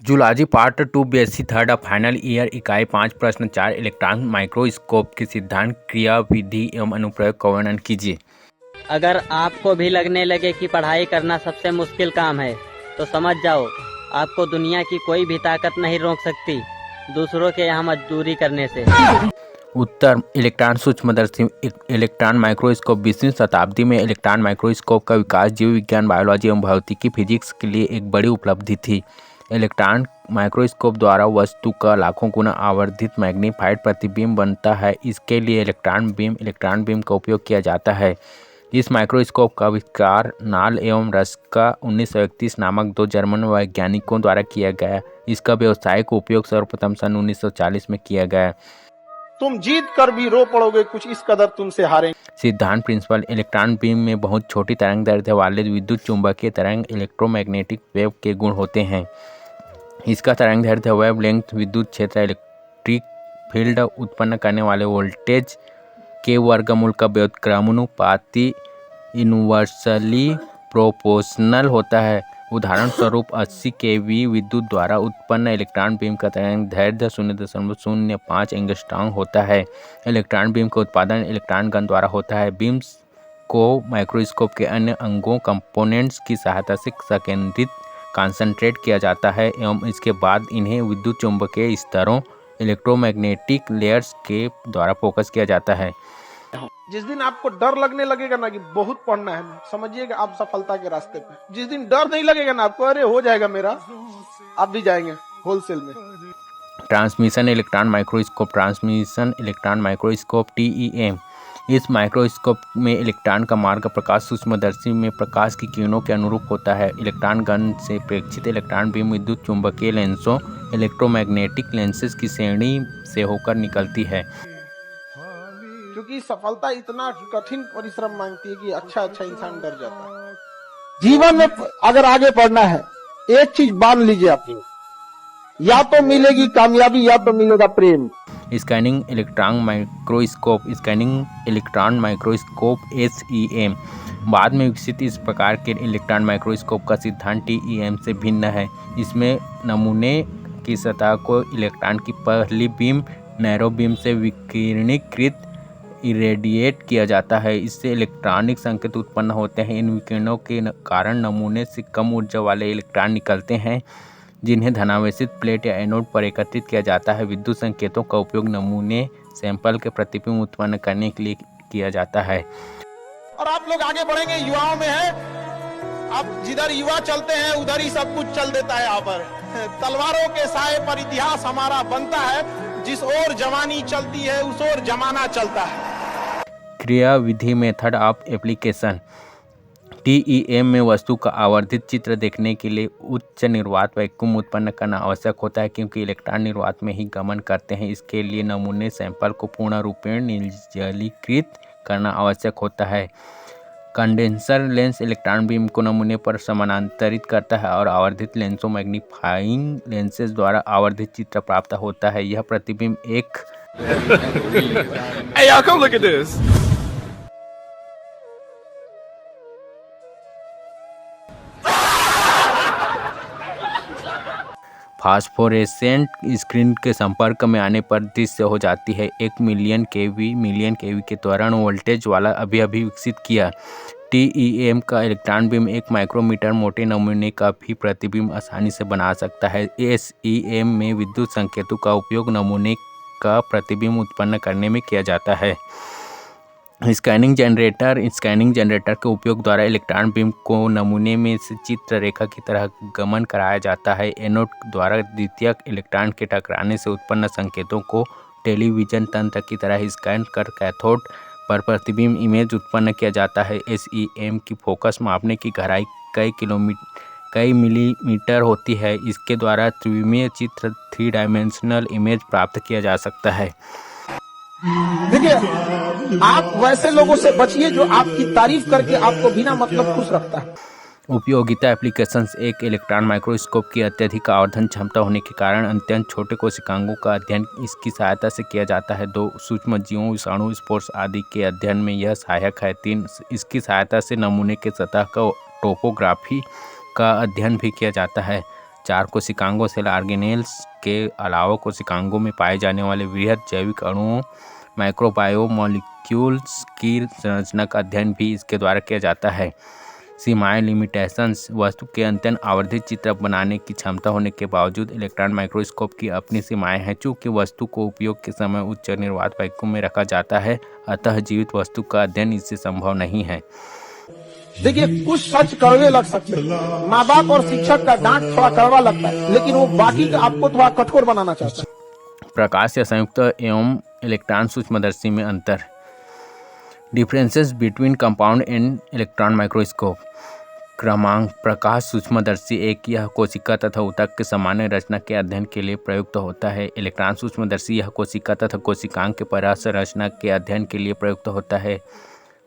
Zoology part 2 BSc third final year इकाई 5 प्रश्न 4 electron microscope के सिद्धांत क्रिया विधि एवं अनुप्रयोग का वर्णन कीजिए। अगर आपको भी लगने लगे कि पढ़ाई करना सबसे मुश्किल काम है तो समझ जाओ, आपको दुनिया की कोई भी ताकत नहीं रोक सकती दूसरों के यहाँ मजदूरी करने से। उत्तर इलेक्ट्रॉन सूक्ष्मदर्शी इलेक्ट्रॉन माइक्रोस्कोप 20वीं शताब्दी में इलेक्ट्रॉन माइक्रोस्कोप का विकास जीव विज्ञान, बायोलॉजी एवं भौतिकी फिजिक्स के लिए एक बड़ी उपलब्धि थी। इलेक्ट्रॉन माइक्रोस्कोप द्वारा वस्तु का लाखों गुना आवर्धित मैग्नीफाइड प्रतिबिंब बनता है। इसके लिए इलेक्ट्रॉन बीम का उपयोग किया जाता है। इस माइक्रोस्कोप का आविष्कार नाल एवं रस्का 1931 नामक दो जर्मन वैज्ञानिकों द्वारा किया गया। इसका व्यावसायिक उपयोग सर्वप्रथम सन 1940 में किया गया। तुम जीत कर भी रो पड़ोगे, कुछ इस कदर तुमसे हारेंगे। सिद्धांत प्रिंसिपल इलेक्ट्रॉन बीम में बहुत छोटी तरंग दैर्ध्य वाले विद्युत चुंबकीय तरंग इलेक्ट्रोमैग्नेटिक वेव के गुण होते हैं। इसका तरंग दैर्ध्य वेवलेंथ विद्युत क्षेत्र इलेक्ट्रिक फील्ड उत्पन्न करने वाले वोल्टेज के वर्गमूल का व्युत्क्रमानुपाती इनवर्सली प्रोपोर्शनल होता है। उदाहरण स्वरूप 80 केवी विद्युत द्वारा उत्पन्न इलेक्ट्रॉन बीम का तरंग दैर्ध्य 0.05 एंगस्ट्रॉम होता है। इलेक्ट्रॉन बीम का उत्पादन इलेक्ट्रॉन गन द्वारा होता है। बीम्स को माइक्रोस्कोप के अन्य अंगों कंपोनेंट्स की सहायता से संकेंद्रित कॉन्सेंट्रेट किया जाता है एवं इसके बाद इन्हें विद्युत चुंबकीय स्तरों इलेक्ट्रोमैग्नेटिक लेयर्स के द्वारा फोकस किया जाता है। जिस दिन आपको डर लगने लगेगा ना कि बहुत पढ़ना है, समझिएगा आप सफलता के रास्ते पे। जिस दिन डर नहीं लगेगा ना आपको, अरे हो जाएगा मेरा, आप भी जाएंगे होलसेल में। Transmission electron microscope TEM। इस माइक्रोस्कोप में इलेक्ट्रॉन का मार्ग प्रकाश सूक्ष्मदर्शी में प्रकाश की किरणों के अनुरूप होता है। इलेक्ट्रॉन गन से प्रेक्षित इलेक्ट्रॉन बीम विद्युत चुंबकीय लेंसों इलेक्ट्रोमैग्नेटिक लेंसेज की श्रेणी से होकर निकलती है। क्योंकि सफलता इतना कठिन परिश्रम मांगती है कि अच्छा इंसान डर जाता है। जीवन में अगर आगे बढ़ना है, एक चीज बांध लीजिए अपनी, या तो मिलेगी कामयाबी या तो मिलेगा प्रेम। स्कैनिंग इलेक्ट्रॉन माइक्रोस्कोप SEM बाद में विकसित इस प्रकार के इलेक्ट्रॉन माइक्रोस्कोप का सिद्धांत TEM से भिन्न है। इसमें नमूने की सतह को इलेक्ट्रॉन की पहली बीम नैरो बीम से विकिरणीकृत इरेडिएट किया जाता है। इससे इलेक्ट्रॉनिक संकेत उत्पन्न होते हैं। इन विकिरणों के कारण नमूने से कम ऊर्जा वाले इलेक्ट्रॉन निकलते हैं जिन्हें धनावेशित प्लेट या एनोड पर एकत्रित किया जाता है। विद्युत संकेतों का उपयोग नमूने सैंपल के प्रतिबिंब उत्पन्न करने के लिए किया जाता है। और आप लोग आगे बढ़ेंगे, युवाओं में है, अब जिधर युवा चलते हैं उधर ही सब कुछ चल देता है। यहाँ पर तलवारों के साए पर इतिहास हमारा बनता है, जिस ओर जवानी चलती है उस ओर जमाना चलता है। क्रिया विधि मेथड ऑफ एप्लीकेशन TEM में वस्तु का आवर्धित चित्र देखने के लिए उच्च निर्वात वैक्यूम उत्पन्न करना आवश्यक होता है, क्योंकि इलेक्ट्रॉन निर्वात में ही गमन करते हैं। इसके लिए नमूने सैंपल को पूर्ण रूपेण निर्जलीकृत करना आवश्यक होता है। कंडेंसर लेंस इलेक्ट्रॉन बीम को नमूने पर समानांतरित करता है और आवर्धित लेंसों मैग्नीफाइंग लेंसेज द्वारा आवर्धित चित्र प्राप्त होता है। यह प्रतिबिंब एक Hey, y'all, come look at this. Phosphorescent screen के संपर्क में आने पर दृश्य हो जाती है। 1 मिलियन केवी के त्वरण वोल्टेज वाला अभी विकसित किया। TEM का इलेक्ट्रॉन बीम 1 माइक्रोमीटर मोटे नमूने का भी प्रतिबिंब आसानी से बना सकता है। SEM में विद्युत संकेतों का उपयोग नमूने का प्रतिबिंब उत्पन्न करने में किया जाता है। स्कैनिंग जनरेटर के उपयोग द्वारा इलेक्ट्रॉन बीम को नमूने में से चित्र रेखा की तरह गमन कराया जाता है। एनोड द्वारा द्वितीयक इलेक्ट्रॉन के टकराने से उत्पन्न संकेतों को टेलीविजन तंत्र की तरह स्कैन कर कैथोड पर प्रतिबिंब इमेज उत्पन्न किया जाता है। SEM की फोकस मापने की गहराई कई मिलीमीटर होती है। इसके द्वारा त्रिविमीय चित्र 3 डायमेंशनल इमेज प्राप्त किया जा सकता है। देखिए, आप वैसे लोगों से बचिए जो आपकी तारीफ करके आपको बिना मतलब खुश रखता है। उपयोगिता एप्लीकेशंस एक इलेक्ट्रॉन माइक्रोस्कोप की अत्यधिक आवर्धन क्षमता होने के कारण अत्यंत छोटे कोशिकांगों का अध्ययन इसकी सहायता से किया जाता है। 2 सूक्ष्म जीवों, विषाणु, स्पोर्स आदि के अध्ययन में यह सहायक है। 3 इसकी सहायता से नमूने के सतह का टोपोग्राफी का अध्ययन भी किया जाता है। 4 कोशिकांगों सेल ऑर्गेनेल्स के अलावा कोशिकांगों में पाए जाने वाले वृहद जैविक अणुओं माइक्रोबायोमोलिक्यूल्स की संरचना का अध्ययन भी इसके द्वारा किया जाता है। सीमाएं लिमिटेशंस। वस्तु के अत्यंत आवर्धित चित्र बनाने की क्षमता होने के बावजूद इलेक्ट्रॉन माइक्रोस्कोप की अपनी सीमाएं हैं। चूंकि वस्तु को उपयोग के समय उच्च निर्वात वैक्यूम में रखा जाता है, अतः जीवित वस्तु का अध्ययन इससे संभव नहीं है। देखिए, कुछ सच कड़वे लग सकते हैं, माँ बाप और शिक्षक का डांट थोड़ा कड़वा लगता है, लेकिन वो बाकी का आपको थोड़ा कठोर बनाना चाहता है। प्रकाश या संयुक्त एवं इलेक्ट्रॉन सूक्ष्मदर्शी में अंतर। Differences between compound and electron microscope. क्रमांक। प्रकाश सूक्ष्मदर्शी एक यह कोशिका तथा ऊतक के सामान्य रचना के अध्ययन के लिए प्रयुक्त होता है। इलेक्ट्रॉन सूक्ष्मदर्शी यह कोशिका तथा कोशिकांग के परासंरचना के अध्ययन के लिए प्रयुक्त होता है।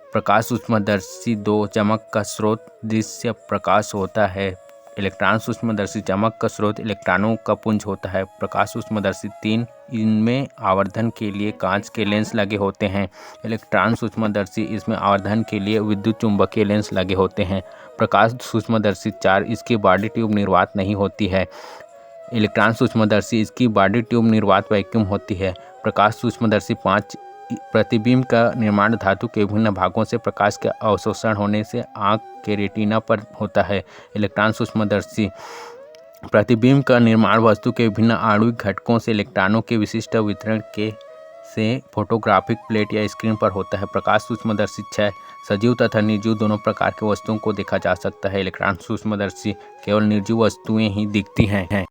प्रकाश सूक्ष्मदर्शी 2 चमक का स्रोत दृश्य प्रकाश होता है। इलेक्ट्रॉन सूक्ष्मदर्शी चमक का स्रोत इलेक्ट्रॉनों का पुंज होता है। प्रकाश सूक्ष्मदर्शी 3 इनमें आवर्धन के लिए कांच के लेंस लगे होते हैं। इलेक्ट्रॉन सूक्ष्मदर्शी इसमें आवर्धन के लिए विद्युत चुंबकीय लेंस लगे होते हैं। प्रकाश सूक्ष्मदर्शी 4 इसकी बॉडी ट्यूब निर्वात नहीं होती है। इलेक्ट्रॉन सूक्ष्मदर्शी इसकी बॉडी ट्यूब निर्वात वैक्यूम होती है। प्रकाश सूक्ष्मदर्शी 5 प्रतिबिंब का निर्माण धातु के विभिन्न भागों से प्रकाश के अवशोषण होने से आँख के रेटिना पर होता है। इलेक्ट्रॉन सूक्ष्मदर्शी प्रतिबिंब का निर्माण वस्तु के विभिन्न आणविक घटकों से इलेक्ट्रॉनों के विशिष्ट वितरण के से फोटोग्राफिक प्लेट या स्क्रीन पर होता है। प्रकाश सूक्ष्मदर्शी 6 सजीव तथा निर्जीव दोनों प्रकार के वस्तुओं को देखा जा सकता है। इलेक्ट्रॉन सूक्ष्मदर्शी केवल निर्जीव वस्तुएं ही दिखती हैं।